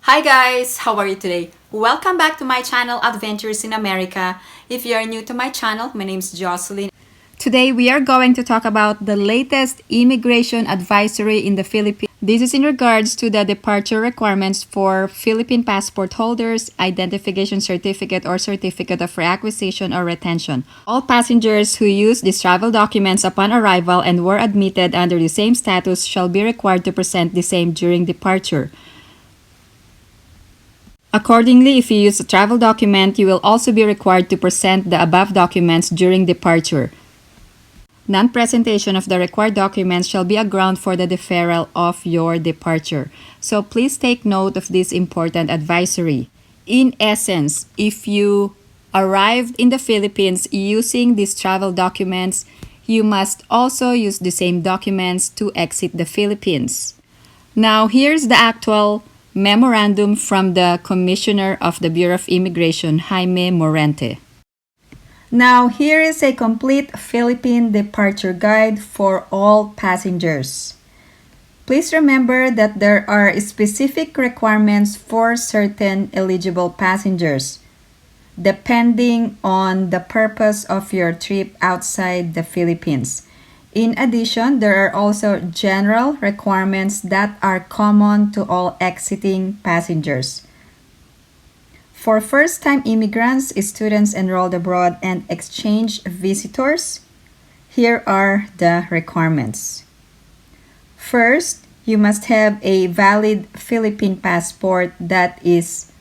Hi guys! How are you today? Welcome back to my channel, Adventures in America. If you are new to my channel, my name is Jocelyn. Today we are going to talk about the latest immigration advisory in the Philippines. This is in regards to the departure requirements for Philippine passport holders, identification certificate or certificate of reacquisition or retention. All passengers who use these travel documents upon arrival and were admitted under the same status shall be required to present the same during departure. Accordingly, if you use a travel document, you will also be required to present the above documents during departure. Non-presentation of the required documents shall be a ground for the deferral of your departure. So please take note of this important advisory. In essence, if you arrived in the Philippines using these travel documents, you must also use the same documents to exit the Philippines. Now, here's the actual memorandum from the Commissioner of the Bureau of Immigration, Jaime Morente. Now, here is a complete Philippine departure guide for all passengers. Please remember that there are specific requirements for certain eligible passengers, depending on the purpose of your trip outside the Philippines. In addition, there are also general requirements that are common to all exiting passengers. For first-time immigrants, students enrolled abroad, and exchange visitors, here are the requirements. First, you must have a valid Philippine passport that is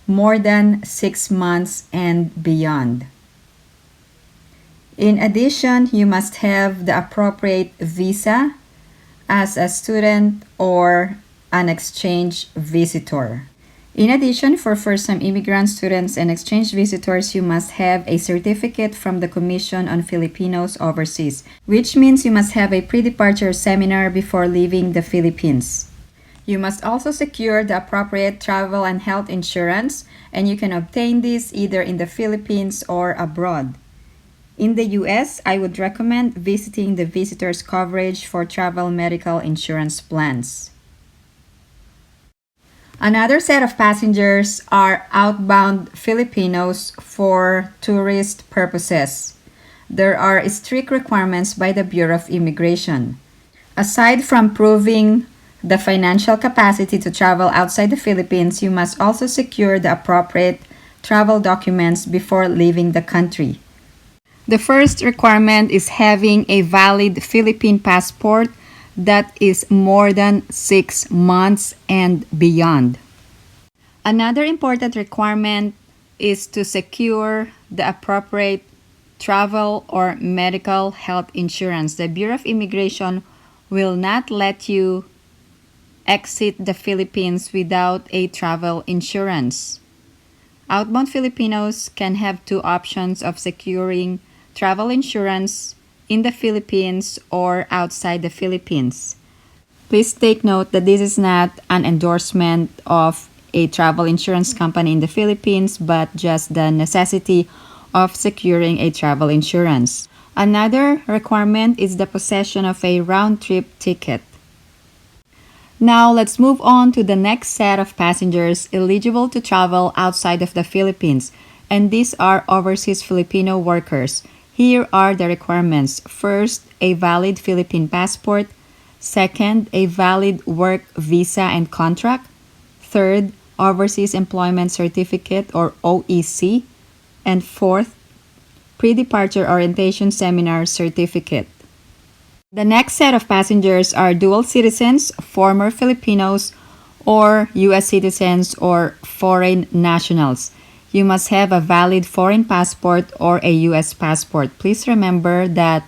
more than 6 months and beyond. In addition, you must have the appropriate visa as a student or an exchange visitor. In addition, for first-time immigrants, students, and exchange visitors, you must have a certificate from the Commission on Filipinos Overseas, which means you must have a pre-departure seminar before leaving the Philippines. You must also secure the appropriate travel and health insurance, and you can obtain this either in the Philippines or abroad. In the US, I would recommend visiting the visitor's coverage for travel medical insurance plans. Another set of passengers are outbound Filipinos for tourist purposes. There are strict requirements by the Bureau of Immigration. Aside from proving the financial capacity to travel outside the Philippines, you must also secure the appropriate travel documents before leaving the country. The first requirement is having a valid Philippine passport that is more than 6 months and beyond. Another important requirement is to secure the appropriate travel or medical health insurance. The Bureau of Immigration will not let you exit the Philippines without a travel insurance. Outbound Filipinos can have two options of securing travel insurance in the Philippines or outside the Philippines. Please take note that this is not an endorsement of a travel insurance company in the Philippines, but just the necessity of securing a travel insurance. Another requirement is the possession of a round-trip ticket. Now, let's move on to the next set of passengers eligible to travel outside of the Philippines, and these are overseas Filipino workers. Here are the requirements. First, a valid Philippine passport. Second, a valid work visa and contract. Third, Overseas Employment Certificate or OEC. And fourth, Pre-Departure Orientation Seminar Certificate. The next set of passengers are dual citizens, former Filipinos, or U.S. citizens or foreign nationals. You must have a valid foreign passport or a U.S. passport. Please remember that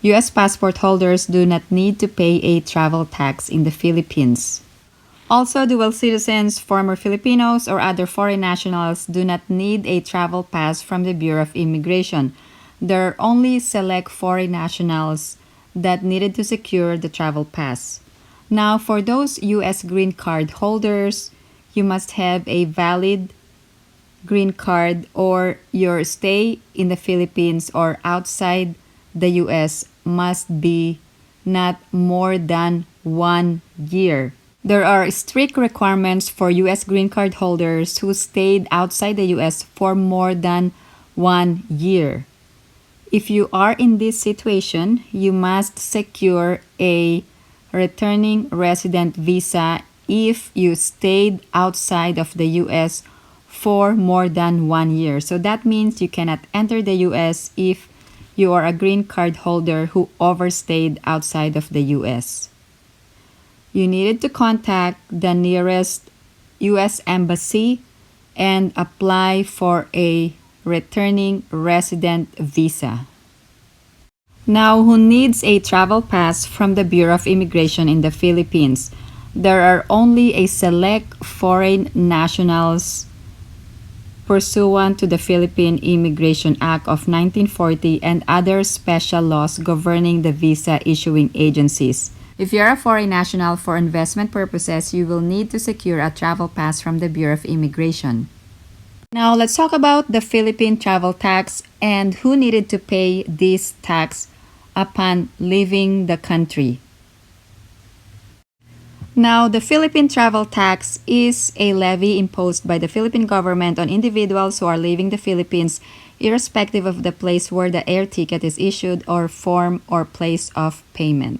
U.S. passport holders do not need to pay a travel tax in the Philippines. Also, dual citizens, former Filipinos, or other foreign nationals do not need a travel pass from the Bureau of Immigration. There are only select foreign nationals that needed to secure the travel pass. Now, for those U.S. green card holders, you must have a valid green card or your stay in the Philippines or outside the U.S. must be not more than 1 year. There are strict requirements for U.S. green card holders who stayed outside the U.S. for more than 1 year. If you are in this situation, you must secure a returning resident visa if you stayed outside of the U.S. for more than 1 year. So that means you cannot enter the U.S. if you are a green card holder who overstayed outside of the U.S. You needed to contact the nearest U.S. Embassy and apply for a returning resident visa. Now, who needs a travel pass from the Bureau of Immigration in the Philippines? There are only a select foreign nationals pursuant to the Philippine Immigration Act of 1940 and other special laws governing the visa issuing agencies. If you are a foreign national for investment purposes, you will need to secure a travel pass from the Bureau of Immigration. Now, let's talk about the Philippine Travel Tax and who needed to pay this tax upon leaving the country. Now, the Philippine Travel Tax is a levy imposed by the Philippine government on individuals who are leaving the Philippines, irrespective of the place where the air ticket is issued or form or place of payment.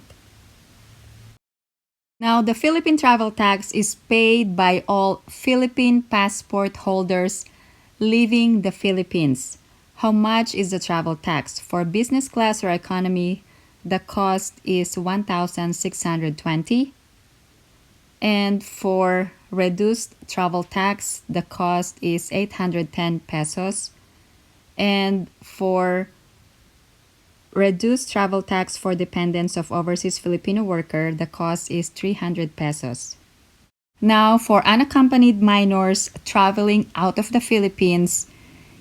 Now, the Philippine Travel Tax is paid by all Philippine passport holders leaving the Philippines. How much is the travel tax? For business class or economy, the cost is 1,620. And for reduced travel tax, the cost is 810 pesos. And for reduced travel tax for dependents of overseas Filipino worker, the cost is 300 pesos. Now, for unaccompanied minors traveling out of the Philippines,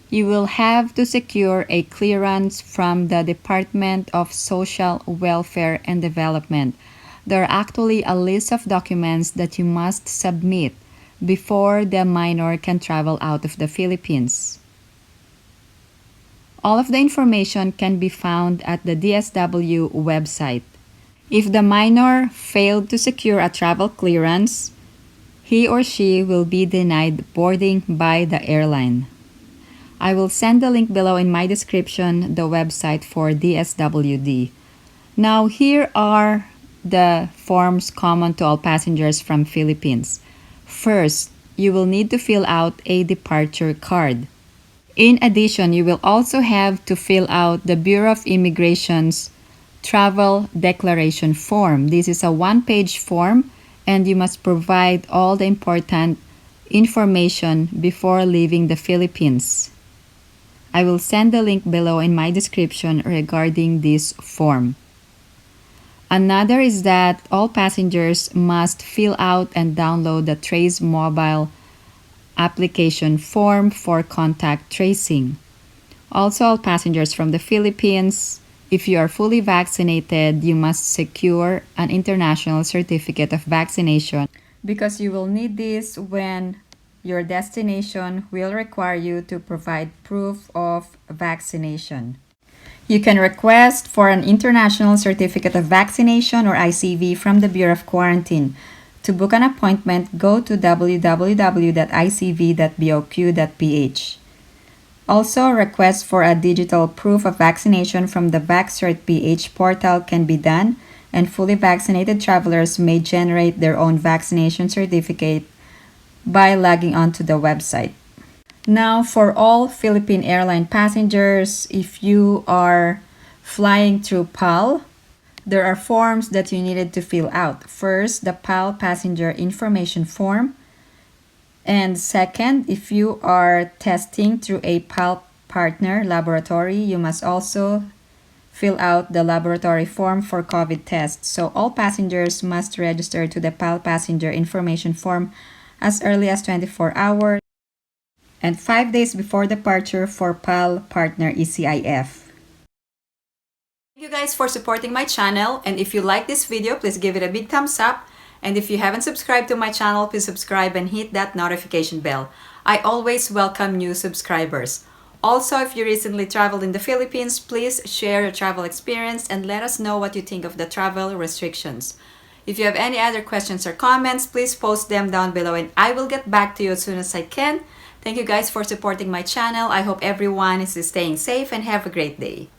you will have to secure a clearance from the Department of Social Welfare and Development. There are actually a list of documents that you must submit before the minor can travel out of the Philippines. All of the information can be found at the DSW website. If the minor failed to secure a travel clearance, he or she will be denied boarding by the airline. I will send the link below in my description, the website for DSWD. Now, here are the forms common to all passengers from Philippines. First, you will need to fill out a departure card. In addition, you will also have to fill out the Bureau of Immigration's Travel Declaration Form. This is a one-page form and you must provide all the important information before leaving the Philippines. I will send the link below in my description regarding this form. Another is that all passengers must fill out and download the Traze mobile application form for contact tracing. Also, all passengers from the Philippines, if you are fully vaccinated, you must secure an international certificate of vaccination because you will need this when your destination will require you to provide proof of vaccination. You can request for an international certificate of vaccination or ICV from the Bureau of Quarantine. To book an appointment, go to www.icv.boq.ph. Also, request for a digital proof of vaccination from the VaxCert.ph portal can be done, and fully vaccinated travelers may generate their own vaccination certificate by logging on to the website. Now, for all Philippine airline passengers, if you are flying through PAL, there are forms that you needed to fill out. First, the PAL passenger information form. And second, if you are testing through a PAL partner laboratory, you must also fill out the laboratory form for COVID tests. So all passengers must register to the PAL passenger information form as early as 24 hours and 5 days before departure for PAL partner ECIF. Thank you guys for supporting my channel, and if you like this video, please give it a big thumbs up. And if you haven't subscribed to my channel, please subscribe and hit that notification bell. I always welcome new subscribers. Also, if you recently traveled in the Philippines, please share your travel experience and let us know what you think of the travel restrictions. If you have any other questions or comments, please post them down below and I will get back to you as soon as I can. Thank you guys for supporting my channel. I hope everyone is staying safe and have a great day.